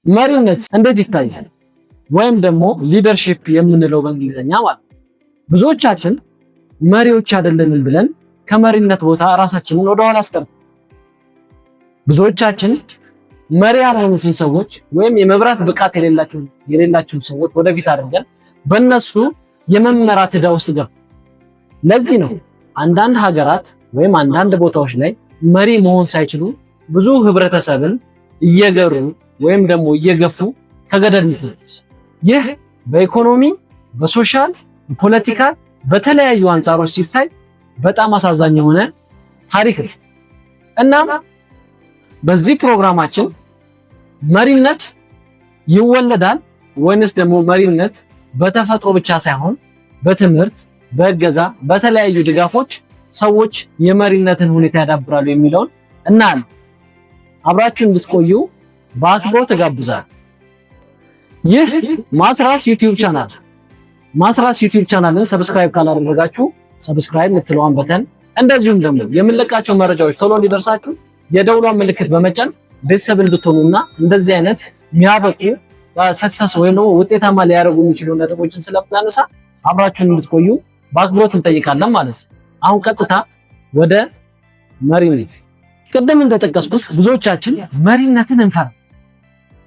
መሪነት እንዴት ይታያል? ወይም ደግሞ ሊደርሺፕ የምንለው በእንግሊዘኛ ማለት ብዙዎቻችን መሪዎች አይደለንም ብለን ከመሪነት ቦታ ራሳችንን ወደኋላ አስቀር ብዙዎቻችን መሪ ያልሆኑትን ሰዎች ወይም የመብራት ብቃት የሌላቸው ሰዎች ወደፊት አድርገን በእነሱ የመመራት ዕዳ ውስጥ ገባ። ለዚህ ነው አንዳንድ ሀገራት ወይም አንዳንድ ቦታዎች ላይ መሪ መሆን ሳይችሉ ብዙ ህብረተሰብን እየገሩ ወይም ደግሞ እየገፉ ከገደል ይጥላል። ይህ በኢኮኖሚ፣ በሶሻል፣ በፖለቲካል በተለያዩ አንጻሮች ሲታይ በጣም አሳዛኝ የሆነ ታሪክ ነው። እናም በዚህ ፕሮግራማችን መሪነት ይወለዳል ወይንስ ደግሞ መሪነት በተፈጥሮ ብቻ ሳይሆን በትምህርት፣ በእገዛ፣ በተለያዩ ድጋፎች ሰዎች የመሪነትን ሁኔታ ያዳብራሉ የሚለውን እናያለን። አብራችሁ እንድትቆዩ በአክብሮት እጋብዛለሁ። ይህ ማስራስ ዩቲዩብ ቻናል ማስራስ ዩቲዩብ ቻናልን ሰብስክራይብ ካላደረጋችሁ ሰብስክራይብ የምትለዋን በተን እንደዚሁም ደግሞ የምንለቃቸው መረጃዎች ቶሎ እንዲደርሳችሁ የደውሏን ምልክት በመጫን ቤተሰብ እንድትሆኑና እንደዚህ አይነት የሚያበቁ ሰክሰስ ወይም ደግሞ ውጤታማ ሊያደርጉ የሚችሉ ነጥቦችን ስለምናነሳ አብራችሁን እንድትቆዩ በአክብሮት እንጠይቃለን ማለት ነው። አሁን ቀጥታ ወደ መሪነት። ቅድም እንደጠቀስኩት ብዙዎቻችን መሪነትን እንፈራ።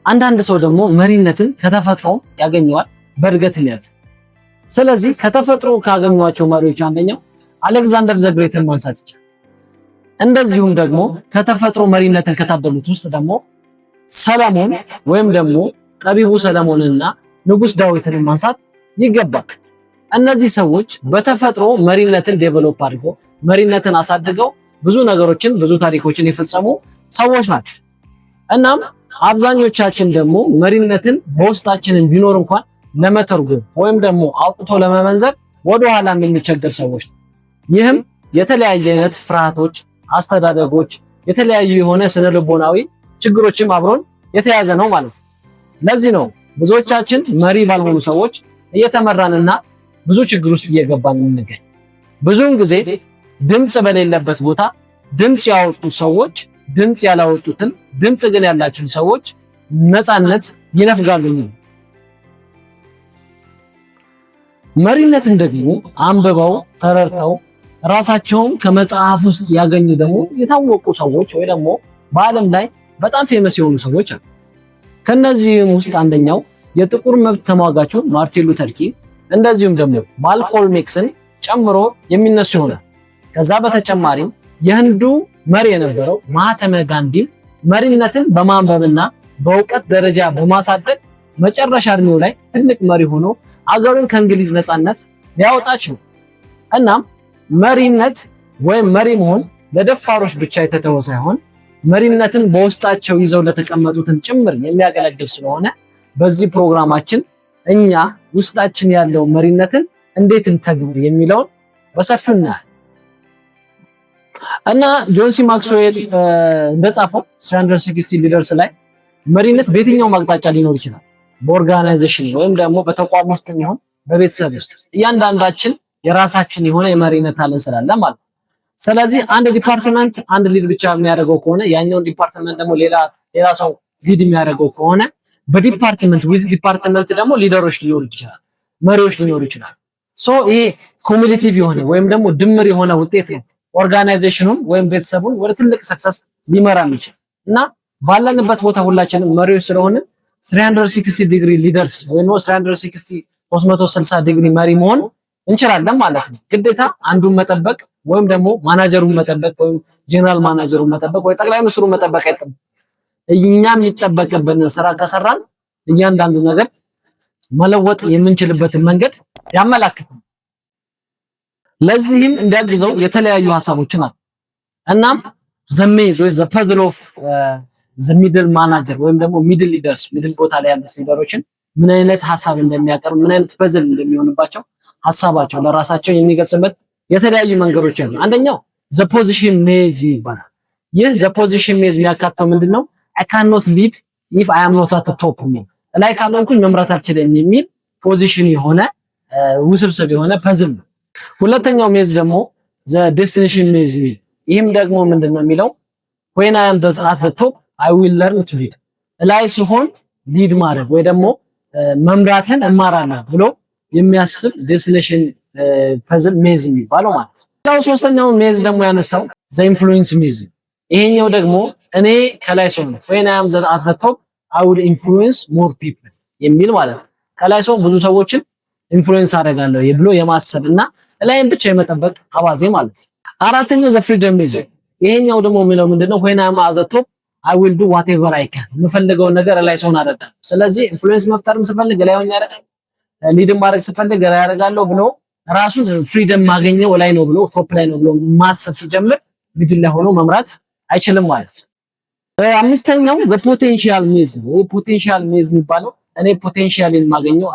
አንዳንድ ሰው ደግሞ መሪነትን ከተፈጥሮ ያገኘዋል በእድገት ይላል። ስለዚህ ከተፈጥሮ ካገኟቸው መሪዎች አንደኛው አሌክዛንደር ዘግሬትን ማንሳት ይቻላል። እንደዚሁም ደግሞ ከተፈጥሮ መሪነትን ከታደሉት ውስጥ ደግሞ ሰለሞን ወይም ደግሞ ጠቢቡ ሰለሞንና ንጉስ ዳዊትን ማንሳት ይገባል። እነዚህ ሰዎች በተፈጥሮ መሪነትን ዴቨሎፕ አድርገው መሪነትን አሳድገው ብዙ ነገሮችን ብዙ ታሪኮችን የፈጸሙ ሰዎች ናቸው። እናም አብዛኞቻችን ደግሞ መሪነትን በውስጣችን ቢኖር እንኳን ለመተርጎም ወይም ደግሞ አውጥቶ ለመመንዘር ወደ ኋላ የምንቸገር ሰዎች። ይህም የተለያየ አይነት ፍርሃቶች፣ አስተዳደጎች፣ የተለያዩ የሆነ ስነ ልቦናዊ ችግሮችም አብሮን የተያዘ ነው ማለት ነው። ለዚህ ነው ብዙዎቻችን መሪ ባልሆኑ ሰዎች እየተመራንና ብዙ ችግር ውስጥ እየገባን እንገኝ። ብዙውን ጊዜ ድምጽ በሌለበት ቦታ ድምጽ ያወጡ ሰዎች ድምጽ ያላወጡትን ድምጽ ግን ያላቸውን ሰዎች ነፃነት ይነፍጋሉ። መሪነትን ደግሞ አንብበው ተረድተው ራሳቸውን ከመጽሐፍ ውስጥ ያገኙ ደግሞ የታወቁ ሰዎች ወይ ደግሞ በዓለም ላይ በጣም ፌመስ የሆኑ ሰዎች አሉ። ከነዚህም ውስጥ አንደኛው የጥቁር መብት ተሟጋቹ ማርቲን ሉተር ኪንግ እንደዚሁም ደግሞ ማልኮልም ኤክስን ጨምሮ የሚነሱ ይሆናል። ከዛ በተጨማሪም የህንዱ መሪ የነበረው ማህተመ ጋንዲ መሪነትን በማንበብና በእውቀት ደረጃ በማሳደግ መጨረሻ እድሜው ላይ ትልቅ መሪ ሆኖ አገሩን ከእንግሊዝ ነፃነት ሊያወጣቸው። እናም መሪነት ወይም መሪ መሆን ለደፋሮች ብቻ የተተወ ሳይሆን መሪነትን በውስጣቸው ይዘው ለተቀመጡትን ጭምር የሚያገለግል ስለሆነ በዚህ ፕሮግራማችን እኛ ውስጣችን ያለው መሪነትን እንዴት እንተግብር የሚለውን በሰፊው እናያለን። እና ጆን ሲ ማክስዌል እንደጻፈው 360 ሊደርስ ላይ መሪነት በየትኛውም አቅጣጫ ሊኖር ይችላል። በኦርጋናይዜሽን ወይም ደግሞ በተቋም ውስጥ ይሁን በቤተሰብ ውስጥ እያንዳንዳችን የራሳችን የሆነ የመሪነት አለን ስላለ ማለት ነው። ስለዚህ አንድ ዲፓርትመንት አንድ ሊድ ብቻ የሚያደርገው ከሆነ ያኛውን ዲፓርትመንት ደግሞ ሌላ ሰው ሊድ የሚያደርገው ከሆነ በዲፓርትመንት ዊዝ ዲፓርትመንት ደግሞ ሊደሮች ሊኖሩ ይችላል፣ መሪዎች ሊኖሩ ይችላል። ሶ ይሄ ኮሙሌቲቭ የሆነ ወይም ደግሞ ድምር የሆነ ውጤት ነው ኦርጋናይዜሽኑን ወይም ቤተሰቡን ወደ ትልቅ ሰክሰስ ሊመራ የሚችል እና ባለንበት ቦታ ሁላችንም መሪዎች ስለሆነ 360 ዲግሪ ሊደርስ ወይም 360 ዲግሪ መሪ መሆን እንችላለን ማለት ነው። ግዴታ አንዱን መጠበቅ ወይም ደግሞ ማናጀሩን መጠበቅ ወይም ጄነራል ማናጀሩን መጠበቅ ወይ ጠቅላይ ሚኒስትሩን መጠበቅ አይጠበቅም። እኛም የሚጠበቅብን ስራ ከሰራን እያንዳንዱ ነገር መለወጥ የምንችልበትን መንገድ ያመላክታል። ለዚህም እንዲያግዘው የተለያዩ ሐሳቦችን አሉ። እናም ዘሜዝ ወይ ዘ ፐዝል ኦፍ ዘ ሚድል ማናጀር ወይም ደግሞ ሚድል ሊደርስ ሚድል ቦታ ላይ ያሉት ሊደሮችን ምን አይነት ሐሳብ እንደሚያቀርብ ምን አይነት ፐዝል እንደሚሆንባቸው ሐሳባቸው ለራሳቸው የሚገልጽበት የተለያዩ መንገዶች አሉ። አንደኛው ዘ ፖዚሽን ሜዝ ይባላል። ይህ ዘ ፖዚሽን ሜዝ የሚያካትተው ምንድነው? I cannot lead if I am not at the top የሚል ላይ ካልሆንኩኝ መምራት አልችልም የሚል ፖዚሽን የሆነ ውስብስብ የሆነ ፐዝል ነው። ሁለተኛው ሜዝ ደግሞ ዘ ዴስቲኔሽን ሜዝ ይል። ይህም ደግሞ ምንድነው የሚለው when I am at the top I will learn to lead። ላይ ሲሆን ሊድ ማድረግ ወይ ደግሞ መምራትን እማራለሁ ብሎ የሚያስብ ዴስቲኔሽን ፐዝል ሜዝ የሚባለው ማለት ነው። ሶስተኛው ሜዝ ደግሞ ያነሳው ዘ ኢንፍሉዌንስ ሜዝ። ይሄኛው ደግሞ እኔ ከላይ ሰው ነው when I am at the top I will influence more people የሚል ማለት ነው። ከላይ ሰው ብዙ ሰዎችን ኢንፍሉዌንስ አደርጋለሁ ብሎ የማሰብና ላይም ብቻ የመጠበቅ አባዜ ማለት ነው። አራተኛው ዘ ፍሪደም ሜዝ። ይሄኛው ደግሞ የሚለው ምንድነው when I am at the top I will do whatever I can የምፈልገው ነገር ላይ ሰውን አደርጋለሁ። ስለዚህ ኢንፍሉዌንስ መፍጠርም ስፈልግ ላይ ሆኜ ያደርጋለሁ፣ ሊድም ማድረግ ስፈልግ ላይ ያደርጋለሁ ብሎ ራሱን ፍሪደም ማገኘው ላይ ነው ብሎ ቶፕ ላይ ነው ብሎ ማሰብ ሲጀምር ሚድል ላይ ሆኖ መምራት አይችልም ማለት ነው። አምስተኛው በፖቴንሻል ሜዝ ነው። ፖቴንሻል ሜዝ የሚባለው እኔ ፖቴንሻልን ማገኘው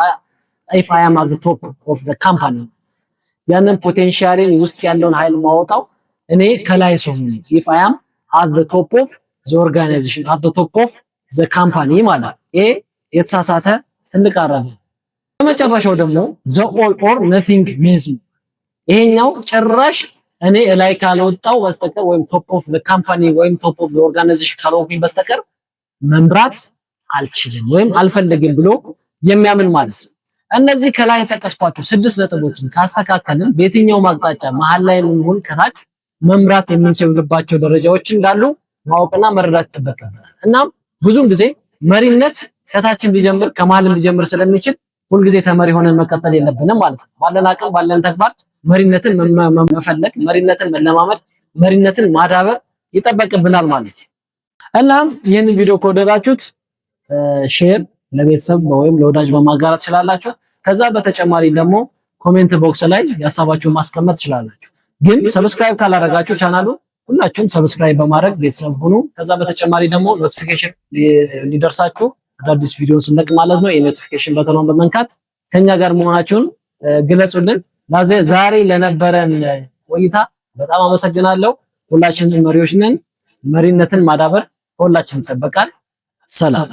if I am at the top of the company ያንን ፖቴንሻልን ውስጥ ያለውን ኃይል ማውጣው እኔ ከላይ ሰው ነኝ። if I am at the top of the organization at the top of the company ማለት ይሄ የተሳሳተ ትልቅ አረብ። በመጨረሻው ደግሞ the all or nothing ሜዝ ነው። ይሄኛው ጭራሽ እኔ ላይ ካልወጣው በስተቀር ወይም ቶፕ ኦፍ ዘ ካምፓኒ ወይም ቶፕ ኦፍ ዘ ኦርጋናይዜሽን ካልሆንኩኝ በስተቀር መምራት አልችልም ወይም አልፈልግም ብሎ የሚያምን ማለት ነው። እነዚህ ከላይ የተጠቀስኳቸው 6 ነጥቦችን ካስተካከልን በየትኛው አቅጣጫ መሃል ላይ ምን ከታች መምራት የምንችልባቸው ደረጃዎች እንዳሉ ማወቅና መረዳት ይጠበቅብናል። እናም ብዙውን ጊዜ መሪነት ከታችን ቢጀምር ከመሃልም ቢጀምር ስለሚችል ሁልጊዜ ተመሪ ሆነን መቀጠል የለብንም ማለት ነው። ባለን አቅም ባለን ተግባር መሪነትን መፈለግ፣ መሪነትን መለማመድ፣ መሪነትን ማዳበር ይጠበቅብናል ማለት ነው። እናም ይህንን ቪዲዮ ከወደዳችሁት ሼር ለቤተሰብ ወይም ለወዳጅ በማጋራት ትችላላችሁ። ከዛ በተጨማሪ ደግሞ ኮሜንት ቦክስ ላይ ያሳባችሁን ማስቀመጥ ትችላላችሁ። ግን ሰብስክራይብ ካላደረጋችሁ ቻናሉ ሁላችሁም ሰብስክራይብ በማድረግ ቤተሰብ ሁኑ። ከዛ በተጨማሪ ደግሞ ኖቲፊኬሽን ሊደርሳችሁ አዳዲስ ቪዲዮን ስንለቅ ማለት ነው የኖቲፊኬሽን በተኑን በመንካት ከኛ ጋር መሆናችሁን ግለጹልን። ዛሬ ለነበረን ቆይታ በጣም አመሰግናለሁ። ሁላችንም መሪዎች ነን። መሪነትን ማዳበር ሁላችንም ይጠበቃል። ሰላም